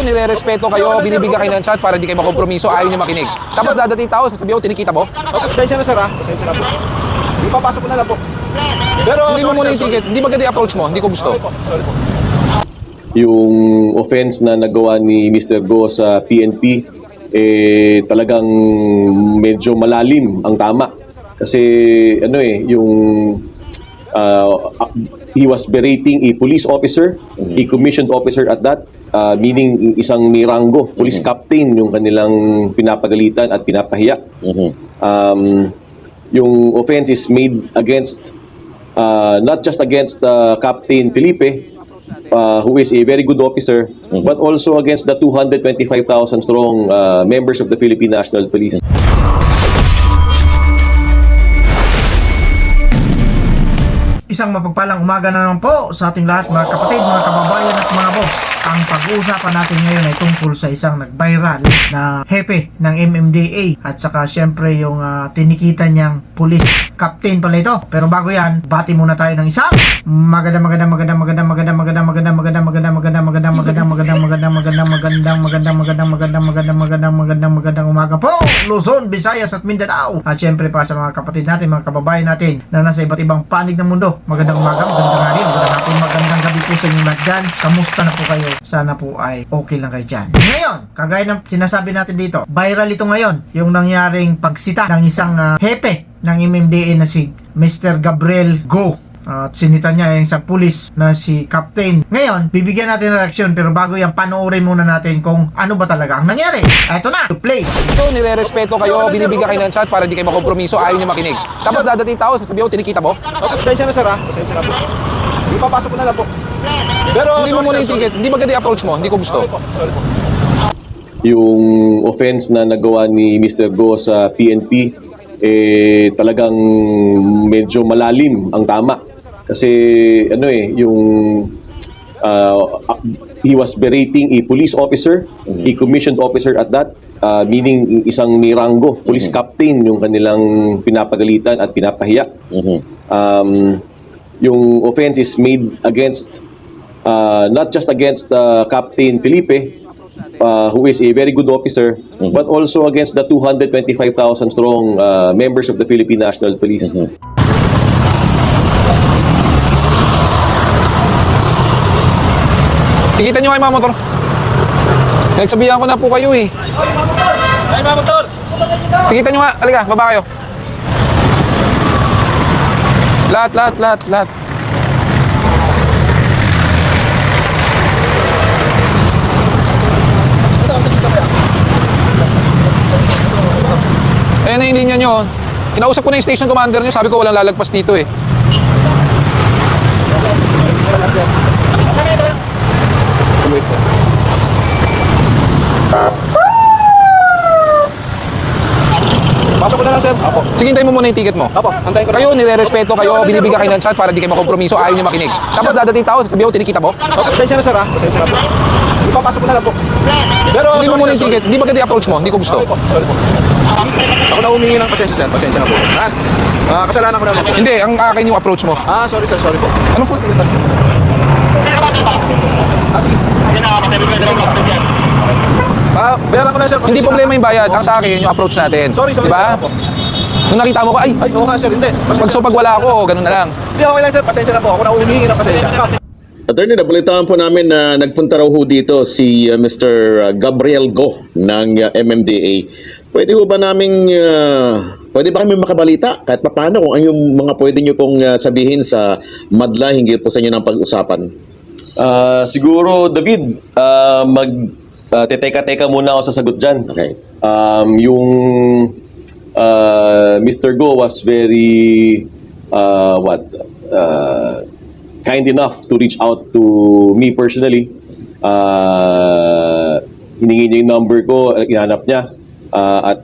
nire-respeto kayo, binibigyan kayo ng chance para hindi kayo makompromiso, ayaw nyo makinig. Tapos dadating tao, sasabihin ko, tinikita mo? Pasensya na sir ha, pasensya na po. Ipapasok ko na lang po. Pero Hindi mo muna yung ticket, hindi maganda yung approach mo, hindi ko gusto. Sorry po. Yung offense na nagawa ni Mr. Go sa PNP, talagang medyo malalim ang tama. Kasi he was berating a police officer, a commissioned officer at that, meaning isang niranggo, police captain yung kanilang pinapagalitan at pinapahiya. Yung offense is made against, not just against Captain Felipe, who is a very good officer, but also against the 225,000 strong members of the Philippine National Police. Isang mapagpalang umaga na naman po sa ating lahat mga kapatid, mga kababayan at mga boss. Ang pag-uusapan natin ngayon ay tungkol sa isang nag-viral na hepe ng MMDA at saka syempre yung tinikita niyang police captain pala ito. Pero bago yan, bati muna tayo ng isang magandang umaga po, Luzon, Visayas at Mindanao. At syempre pa sa mga kapatid natin, mga kababayan natin na nasa iba't ibang panig ng mundo. Magandang umaga, magandang hari, magandang hapon, magandang gabi po sa inyong lahat dyan. Kamusta na po kayo? Sana po ay okay lang kayo dyan. Ngayon, kagaya ng sinasabi natin dito, viral ito ngayon, yung nangyaring pagsita ng isang hepe ng MMDA na si Mr. Gabriel Go. At sinita niya yung isang pulis na si Captain. Ngayon, bibigyan natin ng reaksyon pero bago yan, panoorin muna natin kung ano ba talaga ang nangyari. Ito na, to play. So, nire-respeto kayo, binibigyan kayo ng chance para hindi kayo makompromiso, ayaw nyo makinig. Tapos dadating tao, sasabihin ko, tinikita mo? Pasensya na sir ha, pasensya na po. Ipapasok ko na lang po. Pero Hindi mo muna yung ticket, hindi maganda yung approach mo, hindi ko gusto. Sorry po. Yung offense na nagawa ni Mr. Go sa PNP, talagang medyo malalim ang tama. Kasi he was berating a police officer, a commissioned officer at that, meaning isang niranggo, police captain yung kanilang pinapagalitan at pinapahiya. Yung offense is made against, not just against Captain Felipe, who is a very good officer, but also against the 225,000 strong members of the Philippine National Police. Tikitan nyo kayo mga motor. Nagsabihan ko na po kayo eh. Ay mga motor! Tikitan nyo nga, halika, baba kayo. Lahat. Ayan na yung linya nyo. Kinausap ko na yung station commander nyo, sabi ko walang lalagpas dito eh. Pasok ko na lang sir. Apo. Sige, hintayin mo muna yung ticket mo. Apo, antayin ko na. Kayo, nire-respeto kayo, binibigyan kayo ng chance para hindi kayo makompromiso, ayaw nyo makinig. Tapos dadating tao, sasabihin ko, tinikita mo? Pasensya na sir ha, pasensya na po. Ipapasok ko na lang po. Pero Hindi mo muna yung ticket, hindi maganda yung approach mo, hindi ko gusto. Sorry po. Ako na humingi ng pasensya sir, pasensya na po. Ha? Kasalanan ko na po. Hindi, ang akin yung approach mo. Sorry sir, sorry po. Ano po? Bayaran ko na sir. Hindi problema yung bayad, ang sa akin yung approach natin. Sorry, Di ba? po. Nung nakita mo ko, ay, Ay, oo nga sir, hindi. pag wala ako, ganun na lang. Hindi, okay lang sir, pasensya na po. Ako na humingi ng pasensya. Attorney, nabalitaan po namin na nagpunta raw ho dito si Mr. Gabriel Go ng MMDA. Pwede ho ba naming, pwede ba kami makabalita kahit paano kung ano yung mga pwede nyo pong sabihin sa madla hinggil po sa inyo ng pag-usapan? Siguro, David, teka muna ako sa sagot dyan. Okay. Yung Mr. Go was very kind enough to reach out to me personally. Hiningi niya yung number ko, ihanap niya, at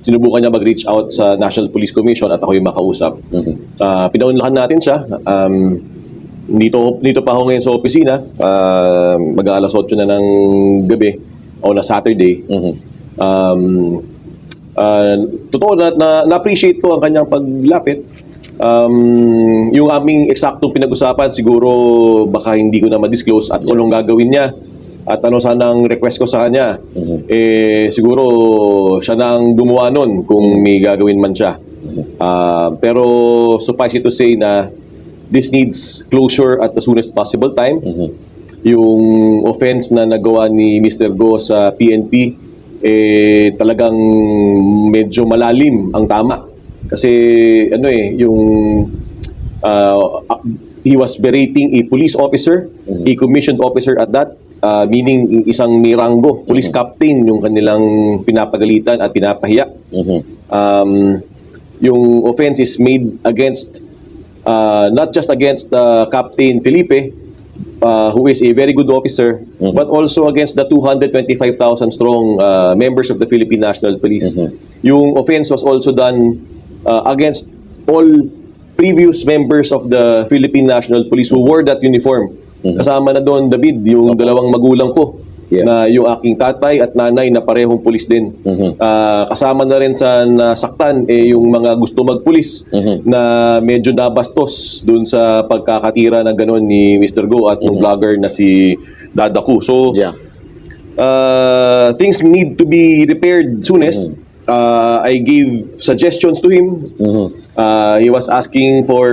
sinubukan niya mag-reach out sa National Police Commission at ako yung makausap. Pinaunlakan natin siya. Dito pa ako ngayon sa opisina, mag-aalas 8 na ng gabi o na Saturday. Totoo na-appreciate ko ang kanyang paglapit. Yung aming eksaktong pinag-usapan siguro baka hindi ko na ma-disclose at kung anong gagawin niya At ano sana ang request ko sa kanya, siguro siya na ang gumawa nun kung may gagawin man siya. Pero suffice it to say na this needs closure at the soonest possible time. Yung offense na nagawa ni Mr. Go sa PNP, talagang medyo malalim ang tama. Kasi he was berating a police officer, a commissioned officer at that, meaning isang may ranggo, police captain yung kanilang pinapagalitan at pinapahiya. Yung offense is made against, not just against Captain Felipe, who is a very good officer, but also against the 225,000 strong members of the Philippine National Police. Yung offense was also done against all previous members of the Philippine National Police who wore that uniform. Kasama na doon, David, yung dalawang magulang ko, na yung aking tatay at nanay na parehong pulis din. Kasama na rin sa nasaktan yung mga gusto magpulis na medyo nabastos doon sa pagkakatira na gano'n ni Mr. Go at yung vlogger na si Dadaku. So, things need to be repaired soonest. I gave suggestions to him. He was asking for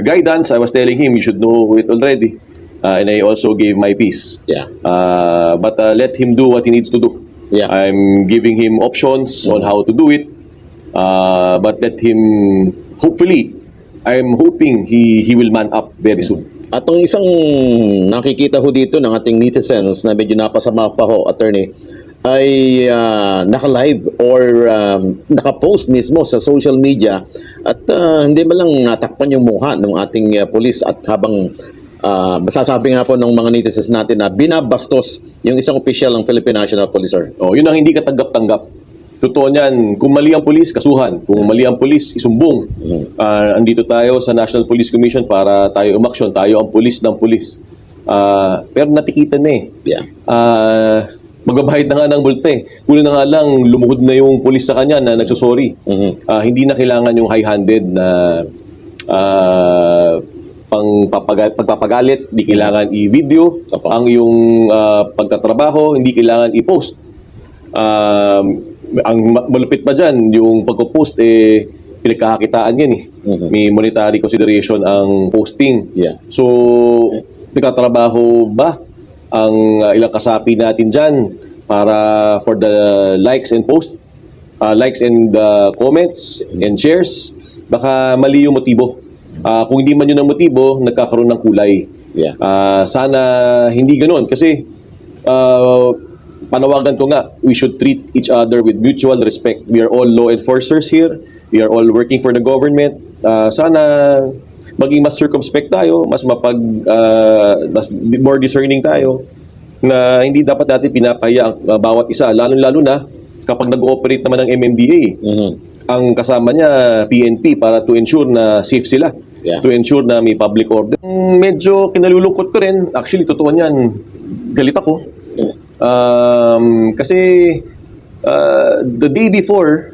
guidance. I was telling him, you should know it already. And I also gave my piece. But let him do what he needs to do. I'm giving him options on how to do it. But let him, hopefully, I'm hoping he will man up very soon. At ang isang nakikita ho dito ng ating netizens na medyo napasama pa ho, attorney, ay naka-live or naka-post mismo sa social media at hindi man lang natakpan yung mukha ng ating police at habang masasabi nga po ng mga netizens natin na binabastos yung isang opisyal ng Philippine National Police. Yun ang hindi katanggap-tanggap. Totoo niyan, kung mali ang pulis, kasuhan. Kung mali ang pulis, isumbong. Andito tayo sa National Police Commission para tayo umaksyon. Tayo ang pulis ng pulis. Pero natikitan na magbabayad na nga ng multa Kuno na nga lang, lumuhod na yung pulis sa kanya na nagsusorry. Hindi na kailangan yung high-handed na pagpapagalit, hindi kailangan i-video ang iyong pagtatrabaho, hindi kailangan i-post. Ang malupit pa dyan, yung pagpo-post, pinagkakakitaan yan May monetary consideration ang posting. So, nagtatrabaho ba ang ilang kasapi natin dyan para for the likes and post, likes and comments and shares? Baka mali yung motibo. Kung hindi man yun ang motibo, nagkakaroon ng kulay. Sana hindi ganoon kasi panawagan ko nga, we should treat each other with mutual respect. We are all law enforcers here. We are all working for the government. Sana maging mas circumspect tayo, mas mas more discerning tayo na hindi dapat natin pinapahiya ang bawat isa, lalo na kapag nag-ooperate naman ng MMDA. Ang kasama niya PNP para to ensure na safe sila, to ensure na may public order. Medyo kinalulungkot ko rin, actually totoo niyan, galit ako. Kasi the day before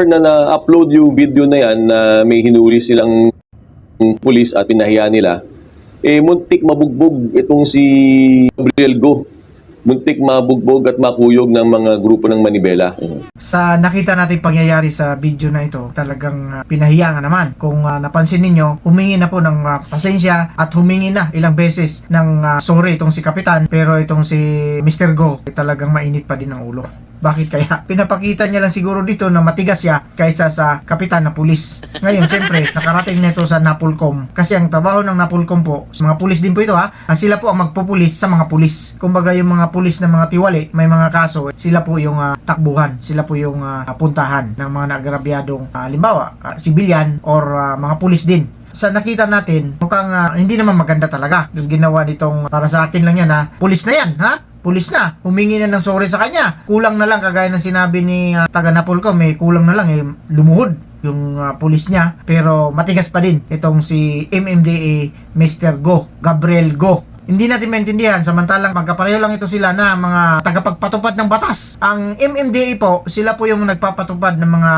na na-upload yung video na yan na may hinuli silang pulis at pinahiya nila, muntik mabugbog itong si Gabriel Go. Muntik mabugbog at makuyog ng mga grupo ng Manibela. Sa nakita natin pangyayari sa video na ito, talagang pinahiya nga naman. Kung napansin ninyo, humingi na po ng pasensya at humingi na ilang beses ng sorry itong si Kapitan, pero itong si Mr. Go talagang mainit pa din ang ulo. Bakit kaya? Pinapakita niya lang siguro dito na matigas siya kaysa sa kapitan na pulis. Ngayon, siyempre, nakarating na ito sa Napolcom. Kasi ang trabaho ng Napolcom po, mga pulis din po ito sila po ang magpupulis sa mga pulis. Kumbaga yung mga pulis na mga tiwali, may mga kaso, sila po yung takbuhan. Sila po yung puntahan ng mga nagrabyadong halimbawa, sibilyan or mga pulis din. Sa nakita natin, mukhang hindi naman maganda talaga yung ginawa nitong, para sa akin lang yan pulis na yan pulis na, humingi na ng sorry sa kanya. Kulang na lang, kagaya ng sinabi ni taga Napolcom, kulang na lang lumuhod yung pulis niya. Pero matigas pa din itong si MMDA Mr. Go, Gabriel Go. Hindi natin maintindihan, samantalang magkapareho lang ito sila na mga tagapagpatupad ng batas. Ang MMDA po, sila po yung nagpapatupad ng mga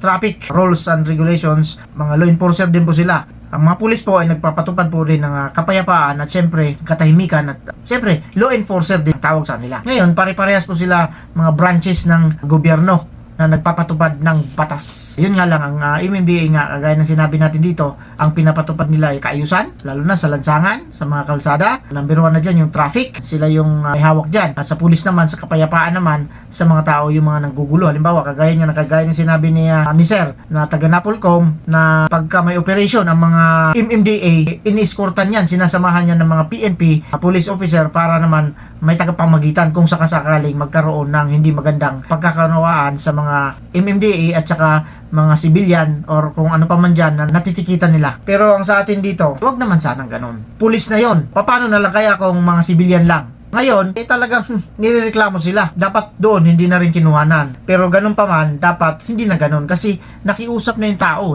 traffic rules and regulations, mga law enforcer din po sila. Ang mga pulis po ay nagpapatupad po rin ng kapayapaan at syempre katahimikan at syempre law enforcer din ang tawag sa nila. Ngayon, pare-parehas po sila mga branches ng gobyerno na nagpapatupad ng batas. Yun nga lang, ang MMDA nga, kagaya ng sinabi natin dito, ang pinapatupad nila ay kaayusan, lalo na sa lansangan, sa mga kalsada. Number 1 na dyan, yung traffic. Sila yung may hawak dyan. Sa pulis naman, sa kapayapaan naman, sa mga tao, yung mga nanggugulo. Halimbawa, kagaya ng sinabi ni Sir, na taga Napolcom, na pagka may operation, ang mga MMDA, ini-escortan yan, sinasamahan yan ng mga PNP, police officer, para naman may tagapamagitan kung sakasakaling magkaroon ng hindi magandang pagkakanawaan sa mga MMDA at saka mga civilian or kung ano pa man dyan na natitikitan nila. Pero ang sa atin dito, wag naman sanang ganun. Pulis na yon. Paano na lang kaya kung mga civilian lang? Ngayon, talagang nirereklamo sila. Dapat doon, hindi na rin kinuhanan. Pero ganun pa man, dapat hindi na ganun kasi nakiusap na yung tao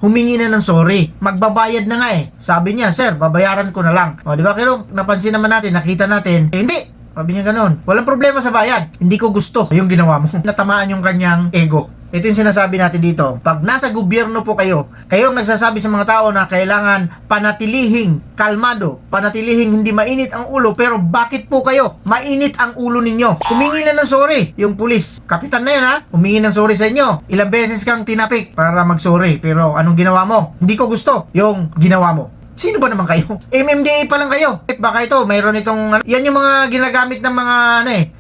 humingi na ng sorry. Magbabayad na nga Sabi niya, sir, babayaran ko na lang. O, di ba? Pero napansin naman natin, nakita natin, hindi. Sabi niya ganun. Walang problema sa bayad. Hindi ko gusto yung ginawa mo. Natamaan yung kanyang ego. Ito yung sinasabi natin dito. Pag nasa gobyerno po kayong nagsasabi sa mga tao na kailangan panatilihing kalmado, panatilihing hindi mainit ang ulo, pero bakit po kayo mainit ang ulo ninyo? Humingi na ng sorry. Yung pulis, kapitan na yun humingi ng sorry sa inyo. Ilang beses kang tinapik para mag-sorry, pero anong ginawa mo? Hindi ko gusto yung ginawa mo. Sino ba naman kayo? MMDA pa lang kayo. Baka ito, mayroon itong... Yan yung mga ginagamit ng mga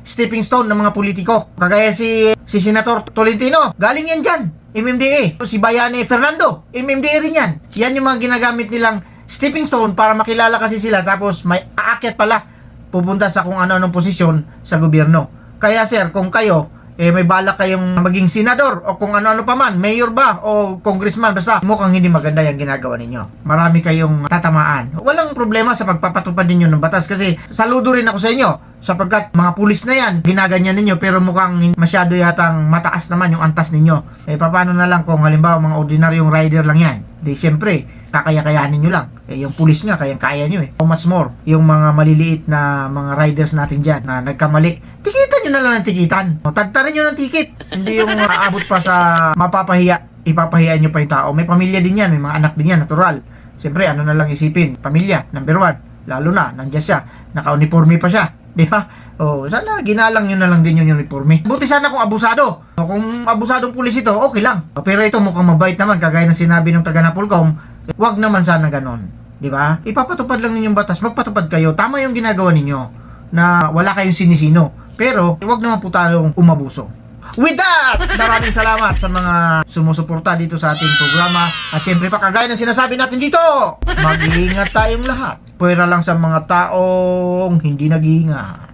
stepping stone ng mga politiko. Kagaya si Senator Tolentino. Galing yan dyan. MMDA. Si Bayane Fernando. MMDA rin yan. Yan yung mga ginagamit nilang stepping stone para makilala kasi sila. Tapos may aakyat pala. Pupunta sa kung ano-anong posisyon sa gobyerno. Kaya sir, kung kayo may balak kayong maging senador o kung ano-ano pa man, mayor ba o congressman, basta mukhang hindi maganda yung ginagawa ninyo. Marami kayong tatamaan. Walang problema sa pagpapatupad ninyo ng batas kasi saludo rin ako sa inyo sapagkat mga pulis na yan, ginaganyan ninyo pero mukhang masyado yatang mataas naman yung antas ninyo. Paano na lang kung halimbawa mga ordinaryong rider lang yan? Di syempre, kakaya-kayanin nyo lang. Yung pulis nga, kaya nyo How much more? Yung mga maliliit na mga riders natin dyan na nagkamali, tikitan nyo na lang ng tikitan. Tagtarin nyo ng tikit. Hindi yung aabot pa sa mapapahiya. Ipapahiya nyo pa yung tao. May pamilya din yan, may mga anak din yan, natural. Siyempre, ano na lang isipin? Pamilya, number 1. Lalo na, nandiyan siya. Naka-uniforme pa siya. Di ba? Sana ginalang nyo na lang din yung uniforme. Buti sana kung abusado. Kung abusadong pulis ito, okay lang. Pero ito mukhang mabait naman, kagaya ng sinabi ng taga Napolcom. Wag naman sana ganon. Di ba? Ipapatupad lang ninyong batas, magpatupad kayo. Tama yung ginagawa ninyo na wala kayong sinisino. Pero, wag naman po tayong umabuso. With that, maraming salamat sa mga sumusuporta dito sa ating programa. At syempre pa, kagaya ng sinasabi natin dito, mag-iingat tayong lahat. Pwera lang sa mga taong hindi nag-iingat.